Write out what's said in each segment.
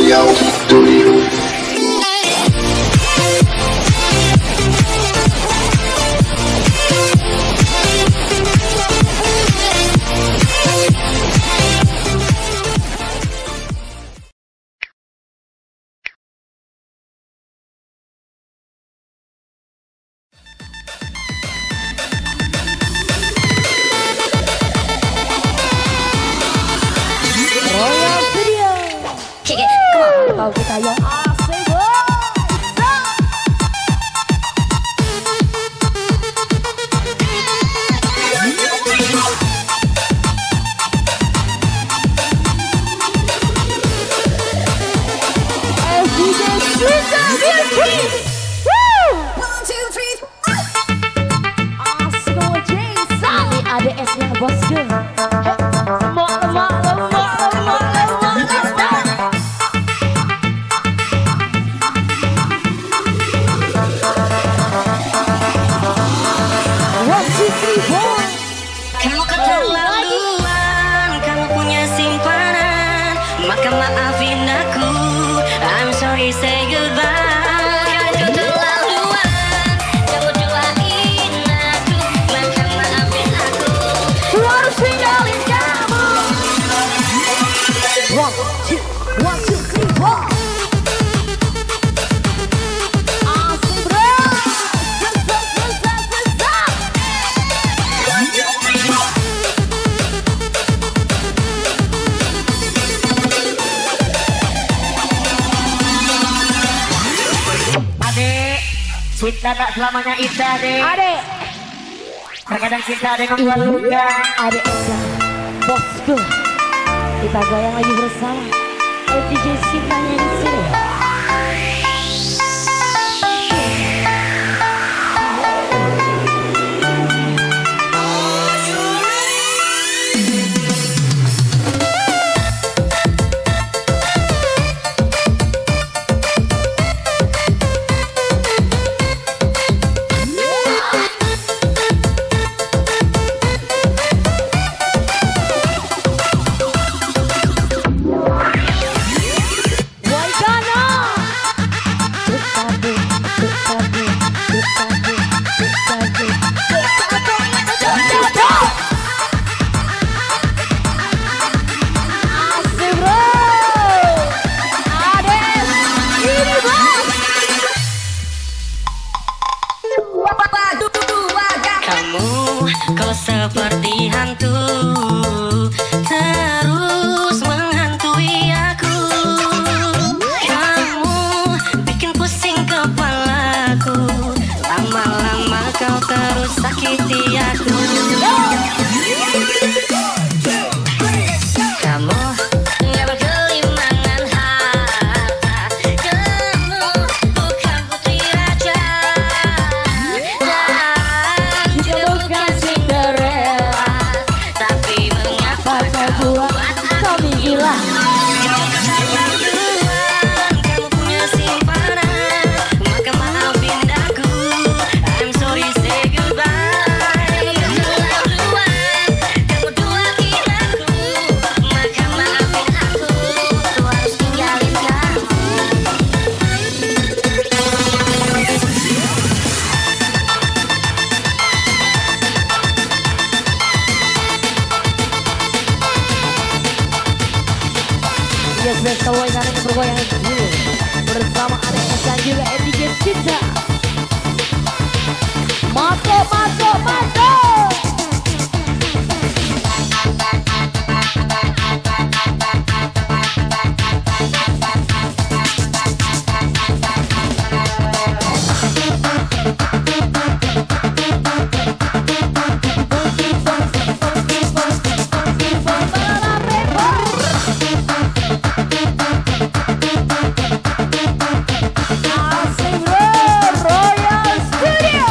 Royal Studio. Kalau kita yang asik ADS-nya bosku. Kamu keterlaluan, kamu punya simpanan, maka maafin aku. I'm sorry, say goodbye. Kamu keterlaluan, kamu duain aku, maka maafin aku. Aku harus tinggalin kamu. 1, 2, 3, 4. Cinta tak selamanya indah, dek. Adek, Terkadang cinta ada yang membuat luka. adek Esa, bosku. Kita goyang lagi bersama DJ Sintanya di sini. Kau seperti hantu, terus menghantui aku. Kamu bikin pusing kepalaku, lama-lama kau terus sakiti aku. Kamu nggak berkelimangan harta, kamu bukan putri raja, dan juga bukan Cinderella. Tapi mengapa kau buat kami gila? Kamu punya simpanan, maka maafin aku. I'm sorry, say goodbye. Keterlaluan, kamu duain aku, maka maafin aku. Aku harus tinggalin kamu. Yes, best goyang bergoyang dulu bersama adek dan juga DJ Cinta. Masuk, masuk, masuk. Asik bro, Royal Studio.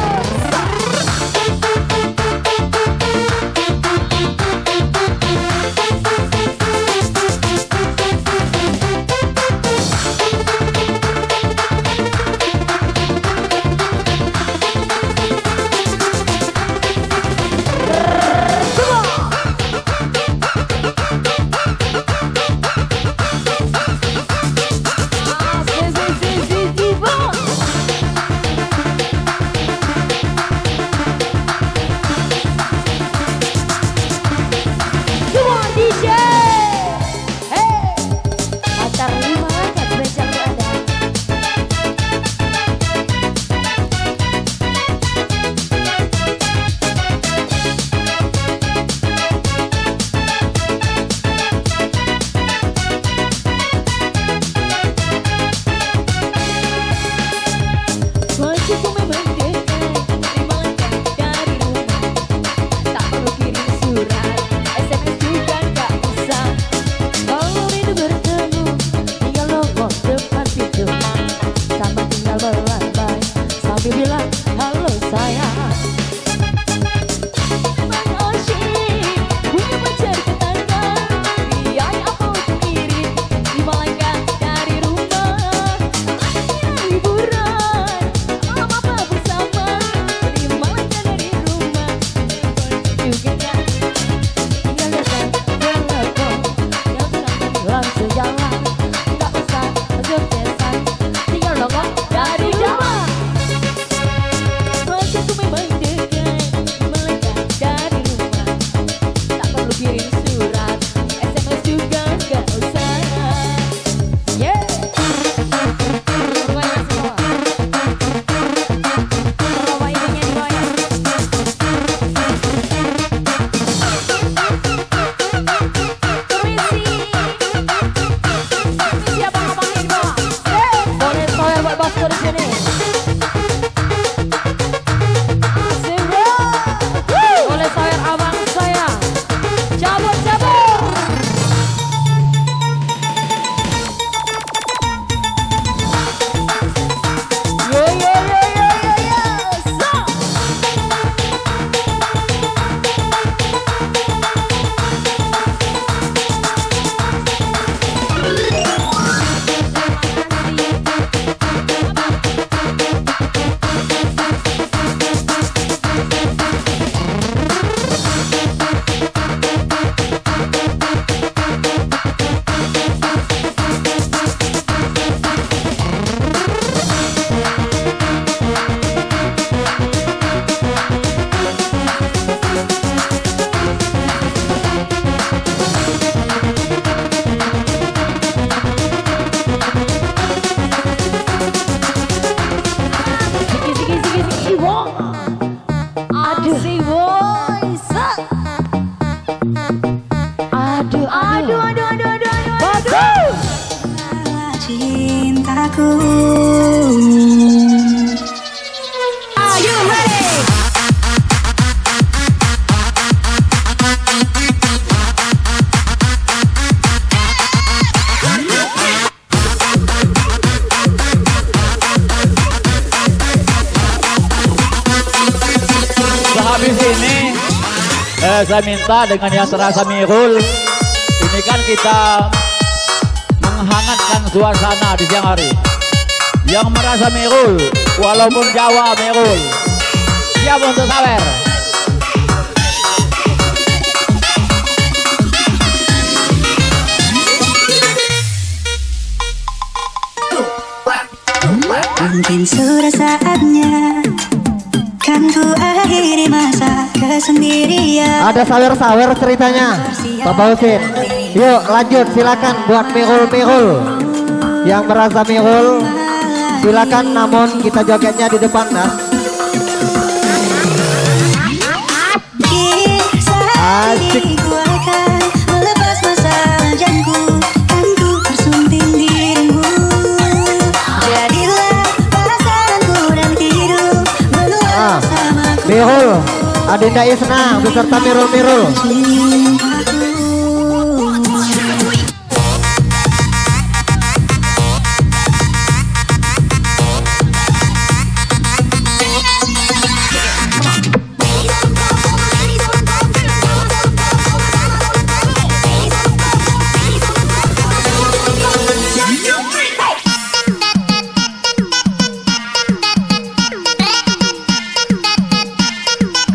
bersamaku. Are you ready? Sehabis ini saya minta dengan yang terasa Mirul, ini kan kita menghangatkan suasana di siang hari. Yang merasa Mirul, walaupun Jawa Mirul, siap untuk sawer. Mungkin sudah saatnya kan ku akhiri masa kesendirian. Ada sawer-sawer ceritanya, Bapak Husin. Yuk lanjut, silakan buat Mirul-Mirul. Yang merasa Mirul, silakan, namun kita jogetnya di depan nah. Asik. Ku akan melepas masa lajanku, kan ku bersunting dirimu. Jadilah pasanganku dan hidup meluap bersamaku. Mirul, Adinda Isna beserta Mirul-Mirul.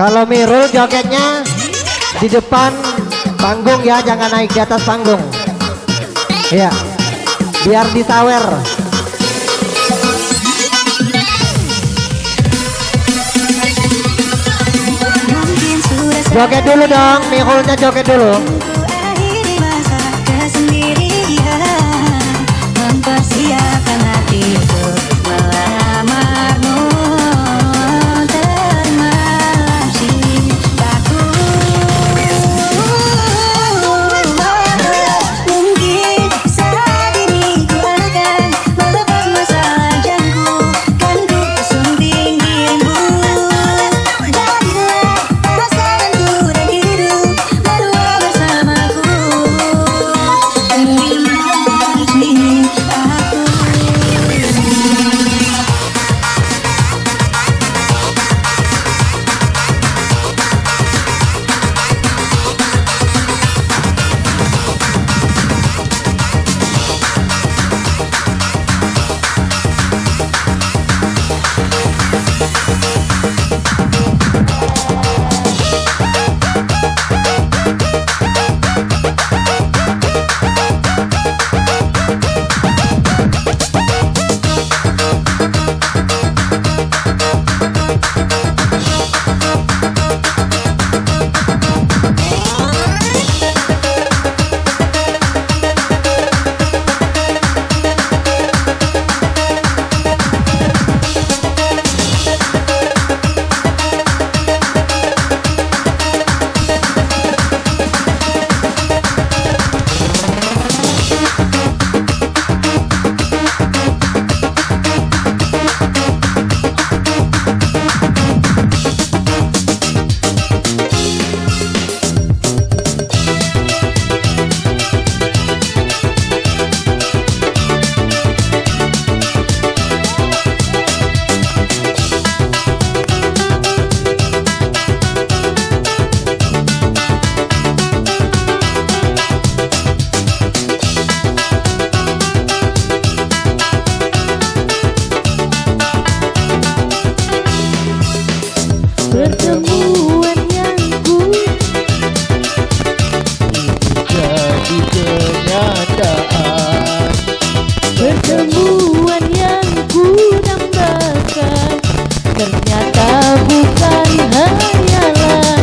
Kalau Mirul jogetnya di depan panggung ya, jangan naik di atas panggung. Ya, biar disawer. Joget dulu dong, Mirulnya joget dulu. Akhiri masa kesendirian, mempersiapkan hatiku melamarmu. Terimalah cintaku. Mungkin saat ini ku akan melepas masa lajanku, kan ku bersunting dirimu. Jadilah pasanganku dan hidup berdua bersamaku. Terimalah cintaku. Pertemuan yang ku jadi kenyataan. Pertemuan yang ku dambakan ternyata bukan hayalan.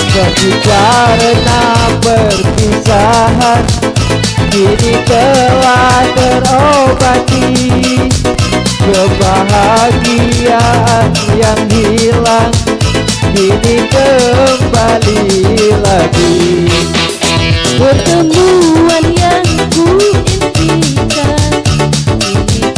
Jadi karena perpisahan kini telah terobati. Kebahagiaan yang hilang kini kembali lagi. Pertemuan yang ku impikan kini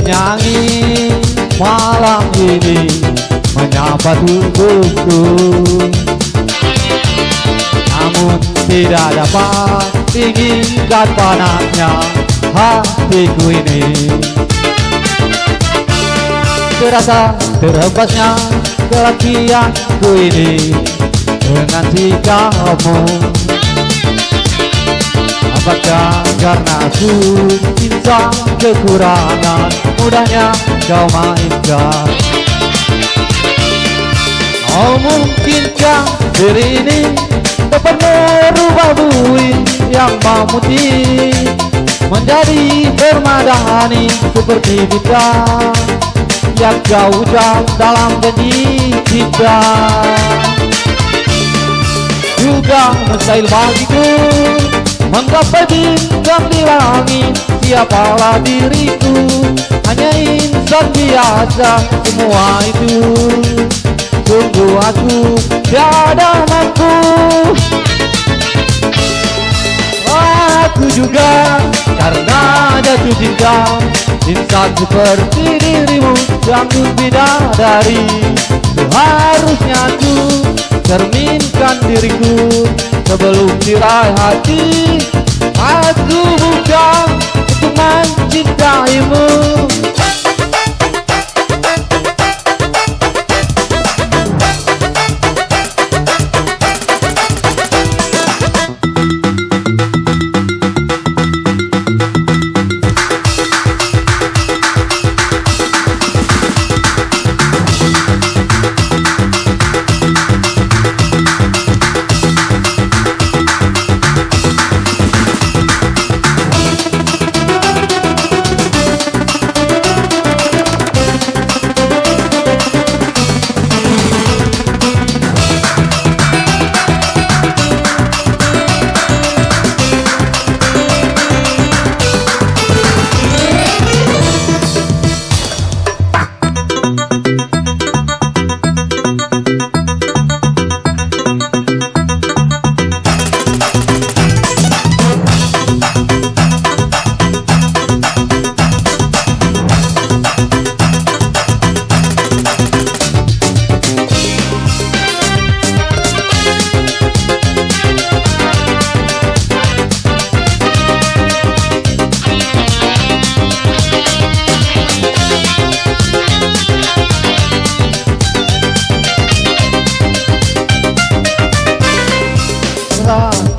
Menyanyi malam ini menyapa tubuhku, namun tidak dapat inginkan panasnya hatiku ini. Terasa terhempasnya kelakianku ini dengan sikapmu. Apakah karena aku insan kekurangan mudahnya kau mainkan? Oh mungkinkah diri ini dapat merubah bui yang memutih menjadi permadani seperti bintang yang kau ucap dalam janji kita? Juga mustahil bagiku menggapai bintang di langit. Siapalah diriku, hanya insan biasa semua itu. Sungguh aku tiada mampu. Aku juga karena jatuh cinta insan seperti dirimu sanggup bidadari. Seharusnya aku cerminkan diriku sebelum diraih hati. Aku bukan untuk mencintaimu.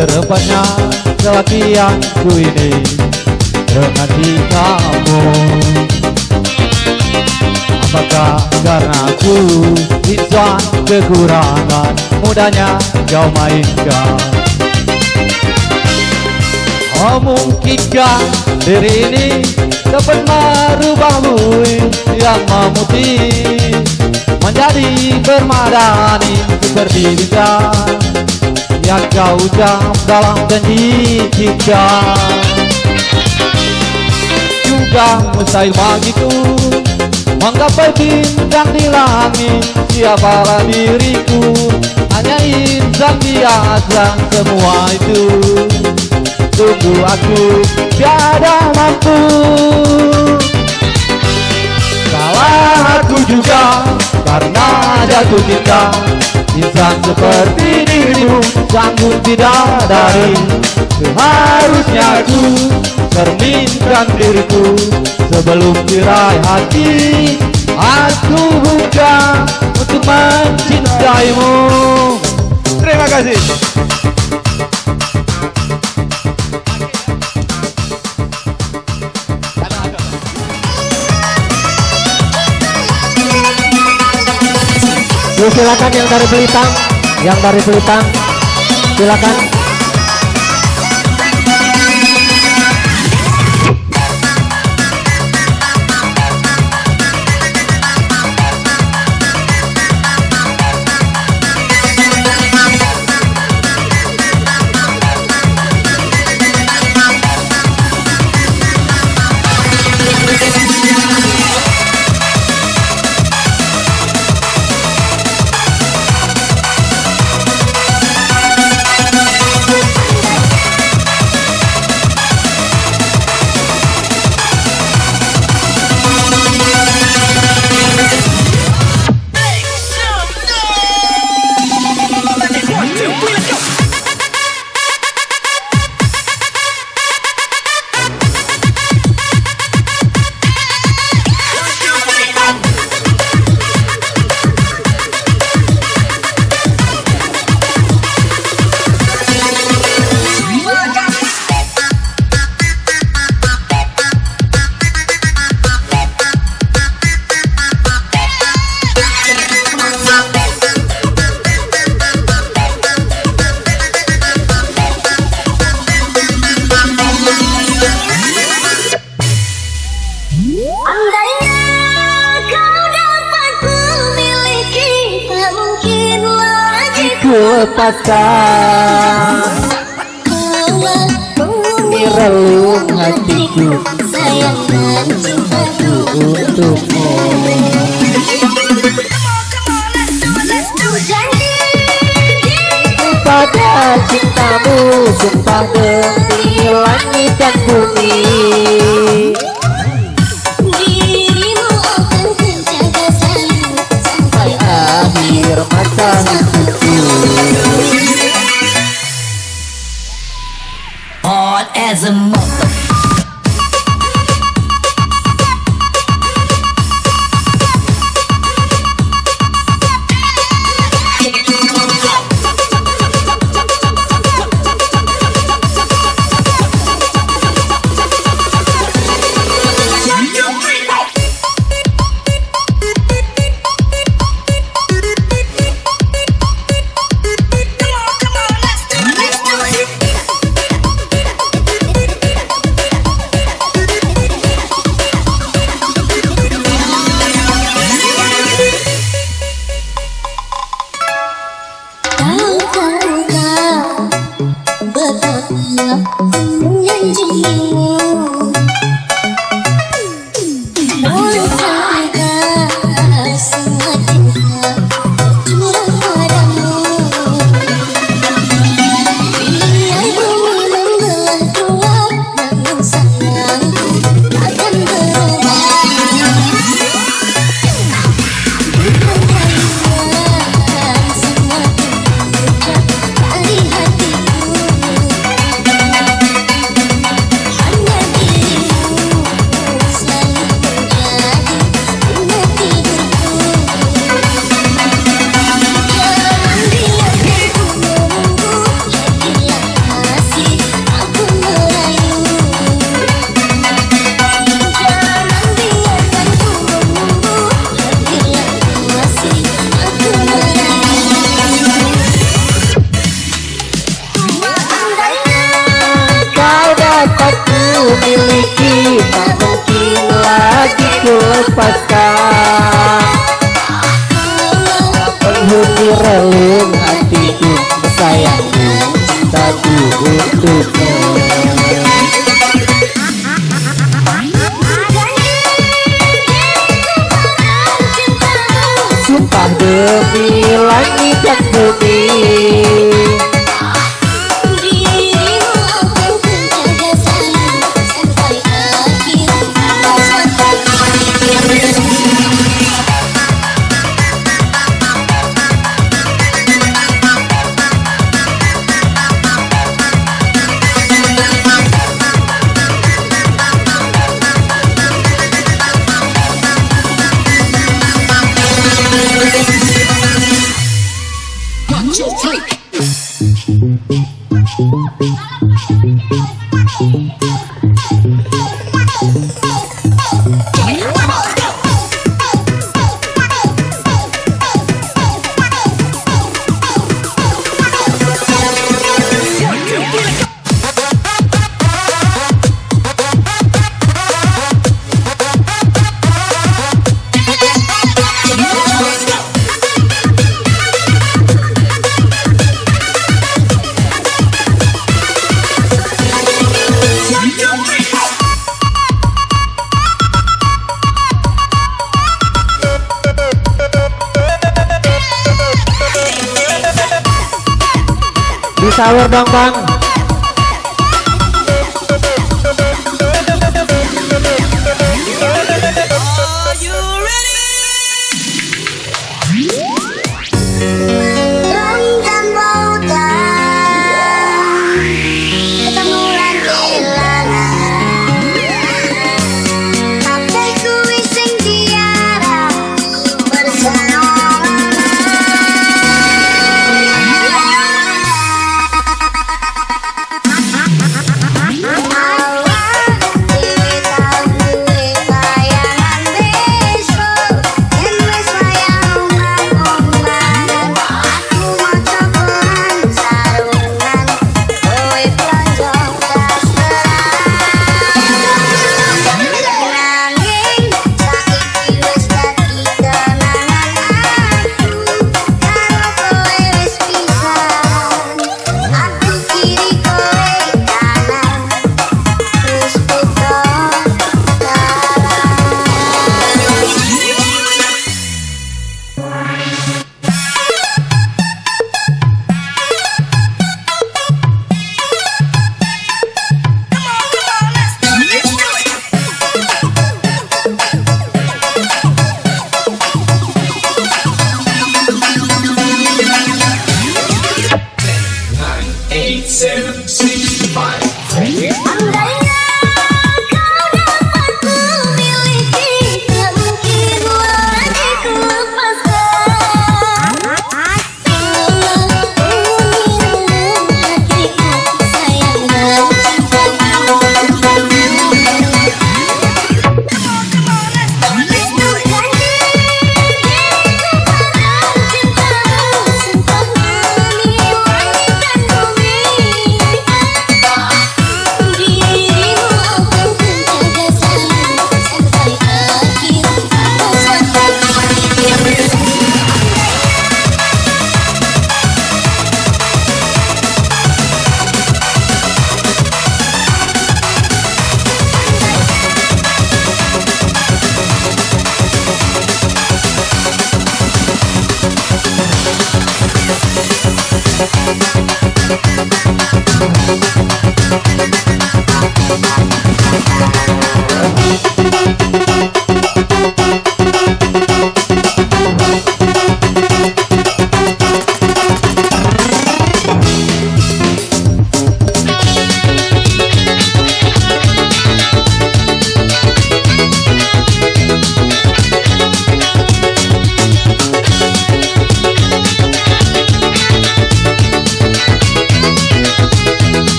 Terhempasnya kelakianku ini dengan kamu. Apakah karena aku insan kekurangan mudahnya kau mainkan? Oh mungkinkah diri ini dapat merubah bui yang memutih menjadi permadani seperti bintang yang kau ucap dalam janji kita? Juga mustahil bagiku menggapai bintang di langit. Siapalah diriku, hanya insan biasa semua itu. Sungguh aku tiada mampu. Salah aku juga karena jatuh cinta insan seperti dirimu sanggup bidadari. Seharusnya aku cerminkan diriku sebelum diraih hati. Aku bukan untuk mencintaimu. Terima kasih. Yuk silakan yang dari Belitung, silakan. ku lepaskan. Ini relung hatiku, sayang dan cintaku untukmu. Pada cintamu sumpah demi langit dan bumi, Dirimu akan kujaga selalu sampai akhir masa hidupku. Hot as a mother. Miliki tak mungkin lagi ku lepaskan. Penghuni relung hatiku, sayangku cintaku untukmu. Sumpah demi langit dan bumi, sahur dong bang.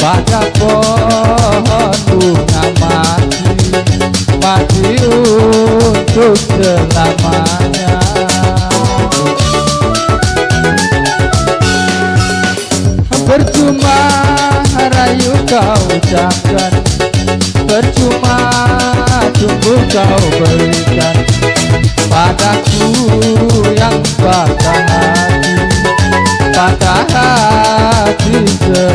pada pohon bunga mati untuk selamanya. Percuma rayu kau ucapkan, percuma tumbuh kau berikan padaku yang patah hati selamanya.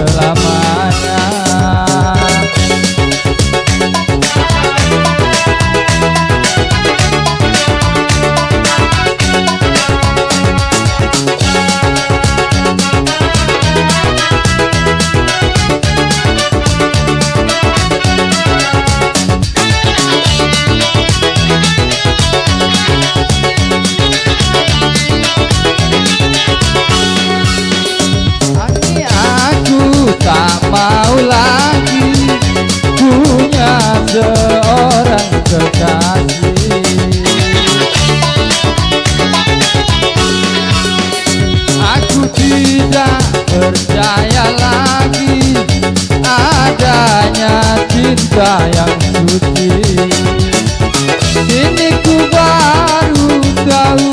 Tak mau lagi punya seorang kekasih. Aku tidak percaya lagi adanya cinta yang suci. Kini ku baru tahu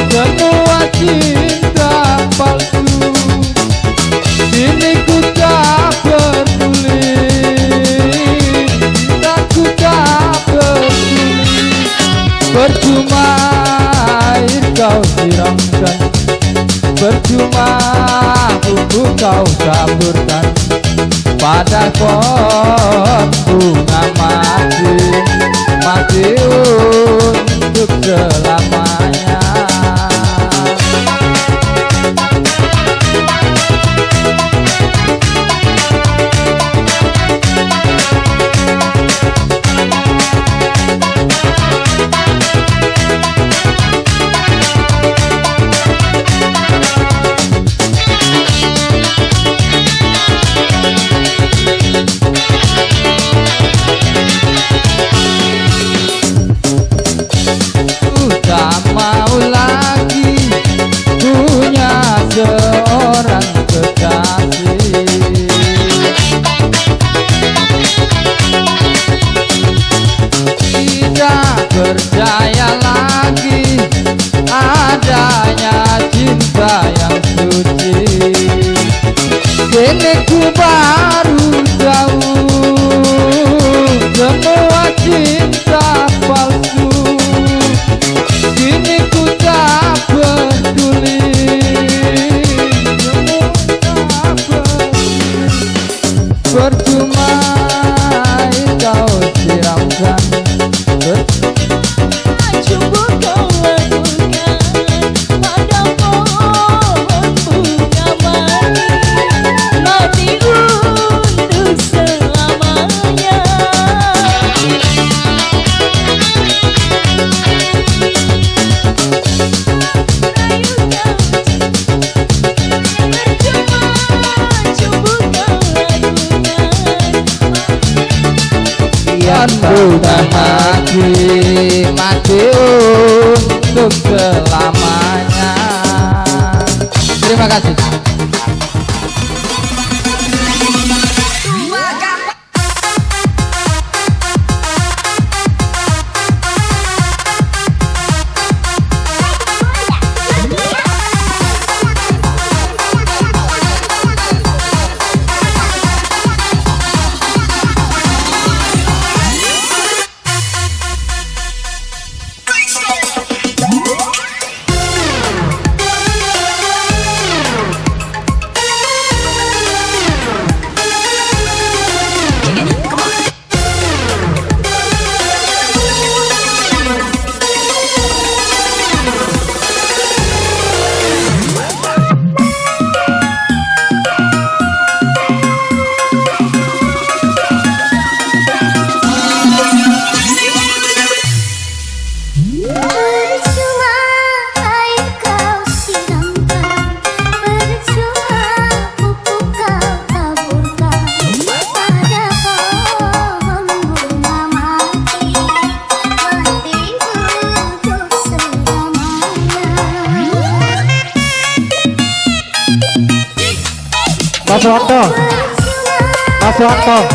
semua cinta palsu. Kini ku tak peduli, cintaku tak peduli. Percuma air kau siramkan, percuma bumbu kau taburkan pada pohon bunga mati untuk selamanya. Tak mau lagi punya seorang kekasih. Tidak percaya lagi adanya cinta yang suci. Kini ku baru tahu semua cinta palsu. Kini ku tak peduli, tak peduli. Percuma kau siramkan, Coba kau lakukan pada pohon bunga mati untuk selamanya. yang sudah mati untuk selamanya. Terima kasih. Mas Wanto. Mas Wanto.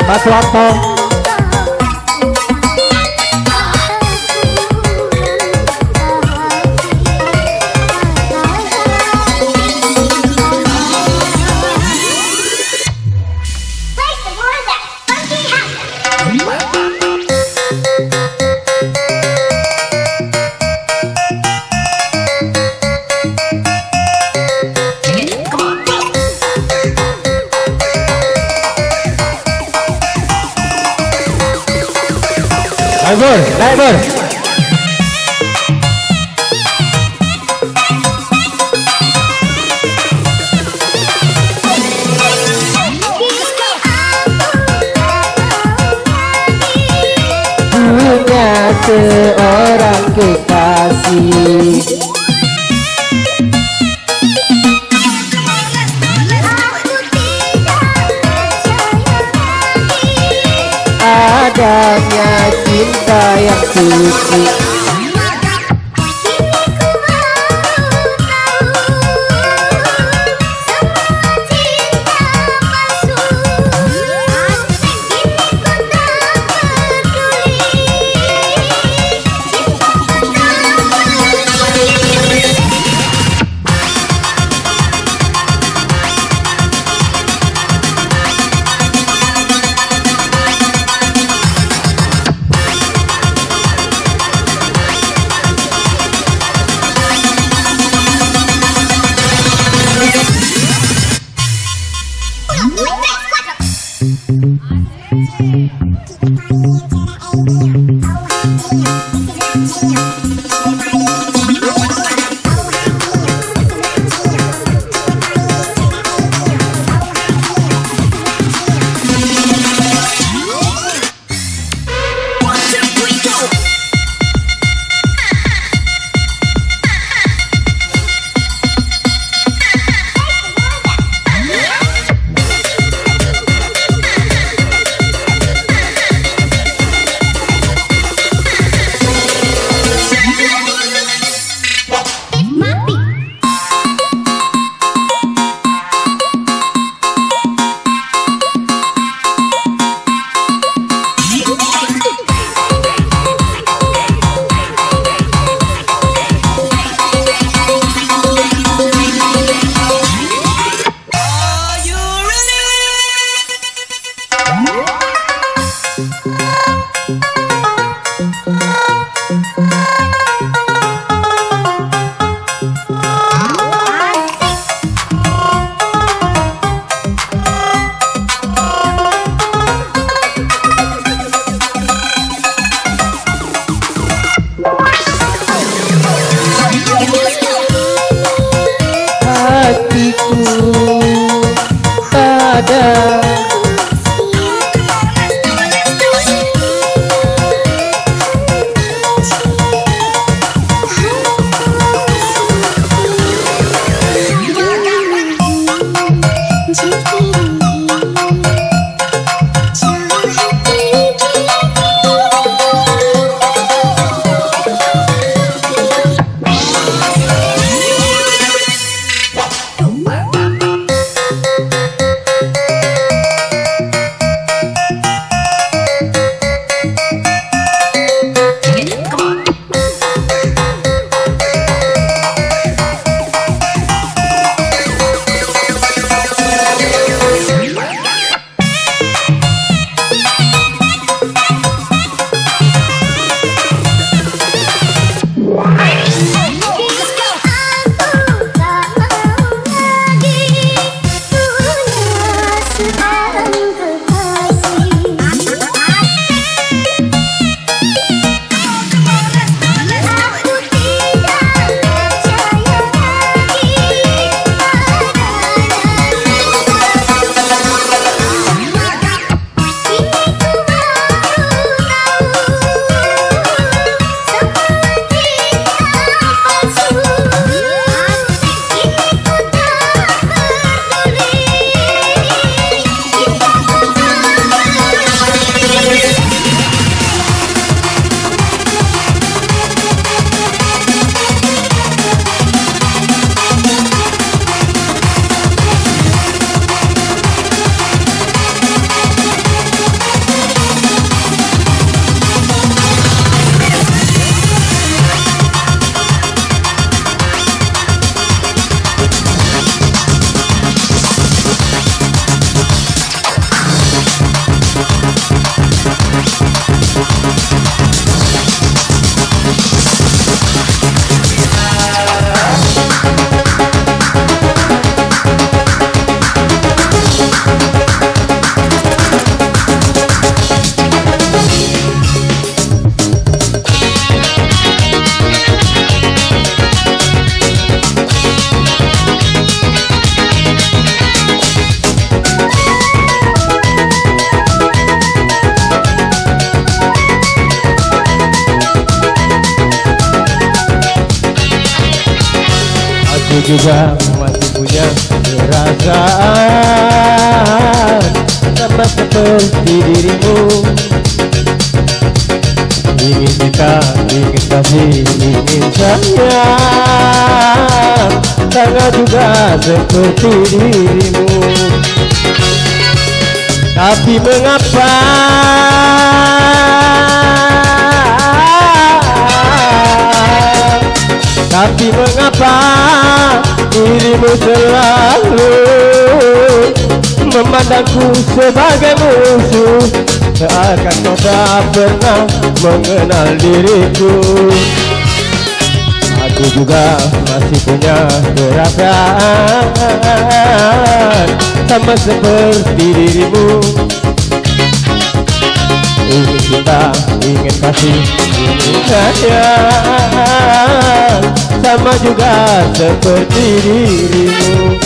Mas Wanto. Naik bor. Punya seorang kekasih. Adanya cinta yang suci. juga masih punya perasaan sama seperti dirimu. Ingin cinta, ingin kasih, ingin sayang sama juga seperti dirimu. Tapi mengapa dirimu selalu memandangku sebagai musuh, seakan kau tak pernah mengenal diriku. Aku juga masih punya perasaan sama seperti dirimu. Ingin cinta, ingin kasih, ingin sayang sama juga seperti dirimu.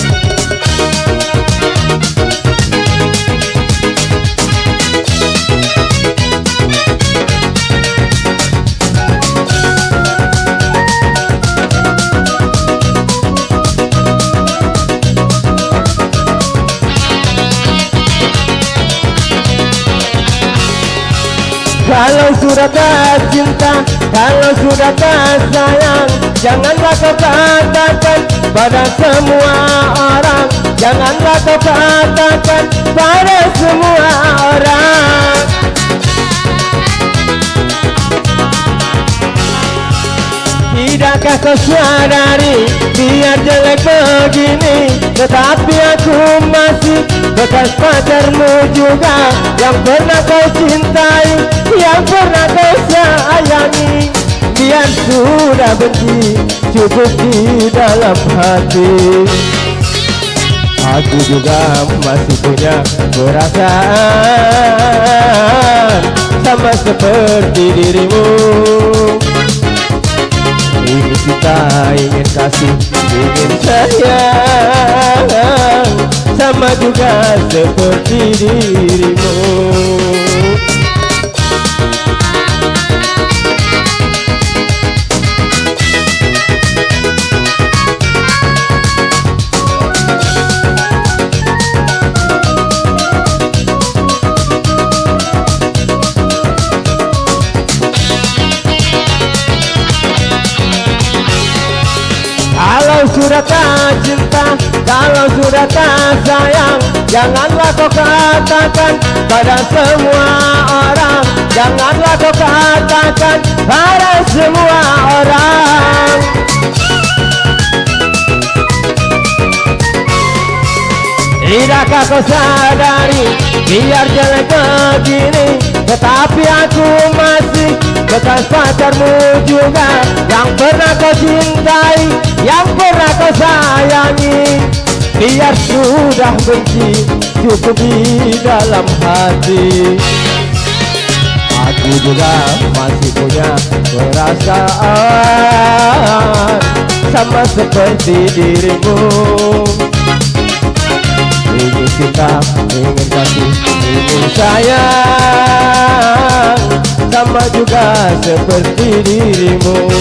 Kalau sudah tak cinta, kalau sudah tak sayang, janganlah kau katakan pada semua orang. Janganlah kau katakan pada semua orang. Tidakkah kau sadari, biar jelek begini, tetapi aku masih bekas pacarmu juga, yang pernah kau cintai, yang pernah kau sayangi. Biar sudah benci, cukup di dalam hati. Aku juga masih punya perasaan sama seperti dirimu. Ingin cinta, ingin kasih, ingin sayang sama juga seperti dirimu. Kalau sudah tak cinta, kalau sudah tak sayang, janganlah kau katakan pada semua orang. Janganlah kau katakan pada semua orang. Tidakkah kau sadari, biar jelek begini, tetapi aku masih bekas pacarmu juga, yang pernah kau cintai, yang pernah kau sayangi. Biar sudah benci, cukup di dalam hati. Aku juga masih punya perasaan sama seperti dirimu. Ingin cinta, ingin kasih, ingin sayang sama juga seperti dirimu.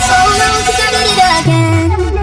So long since I did it again.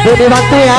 Bu dibantu ya.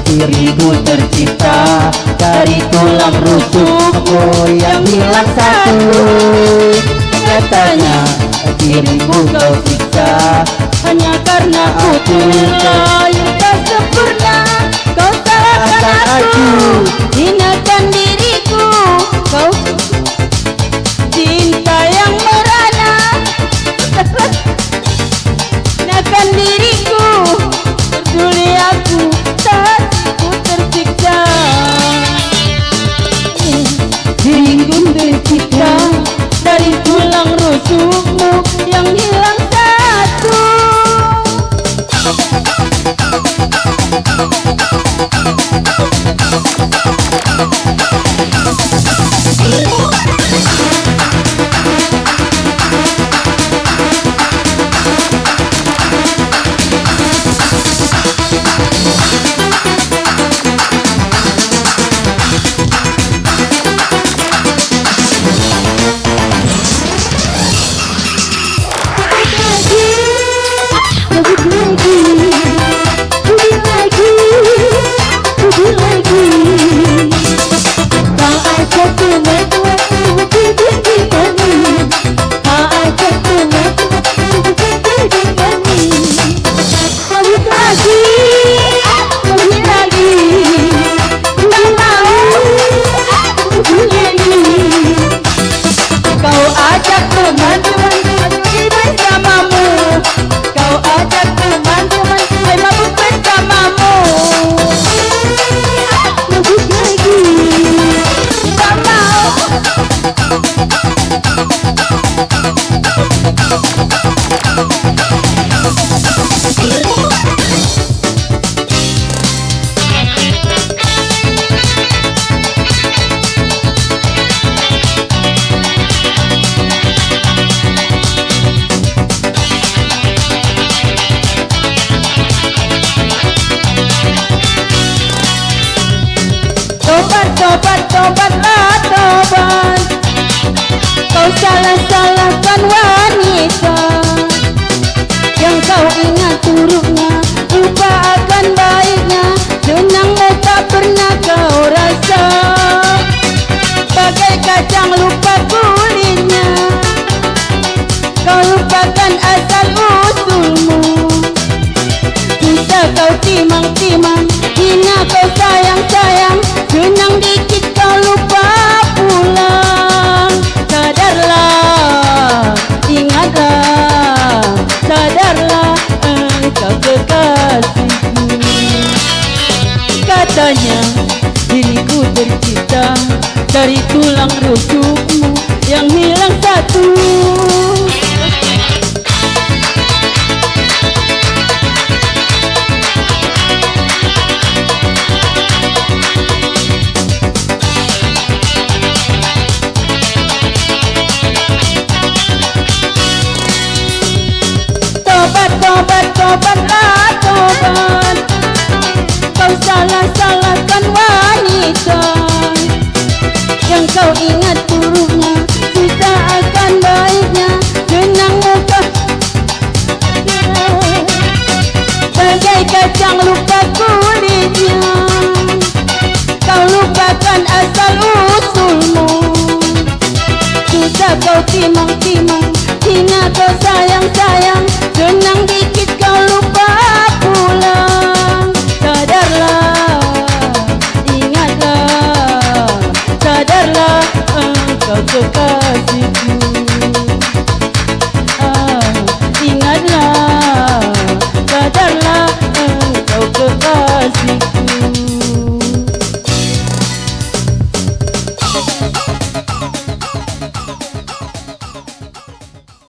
Dirimu tercipta dari tulang rusukmu yang hilang satu. Katanya dirimu kau siksa hanya karena aku yang tak sempurna. Kau salahkan aku, hinakan diriku. Kau cinta yang merana, hinakan diriku. Peduli aku tak tersiksa. Diriku tercipta dari tulang rusukmu yang hilang satu. Lagi tobat, tobatlah tobat. Kau salah-salahkan wanita yang kau ingat buruknya, lupa akan baiknya, senangmu tak pernah kau rasa. Bagai kacang lupa kulitnya, kau lupakan asal usulmu. Bisa kau timang-timang, hina kau sayang-sayang, senang dikit kau lupa pulang. Sadarlah, ingatlah, sadarlah engkau kekasihku. Katanya diriku tercipta dari tulang rusukmu yang hilang satu. Tobat, tobat, tobatlah tobat. Kau salah-salahkan wanita yang kau ingat buruknya, bisa akan baiknya, senang muka. Bagai kacang lupa kulitnya, kau lupakan asal usulmu. Sudah kau timang-timang, hina kau sayang-sayang, senang dikit kau lupa pulang. Sadarlah, ingatlah, sadarlah engkau kekasihku.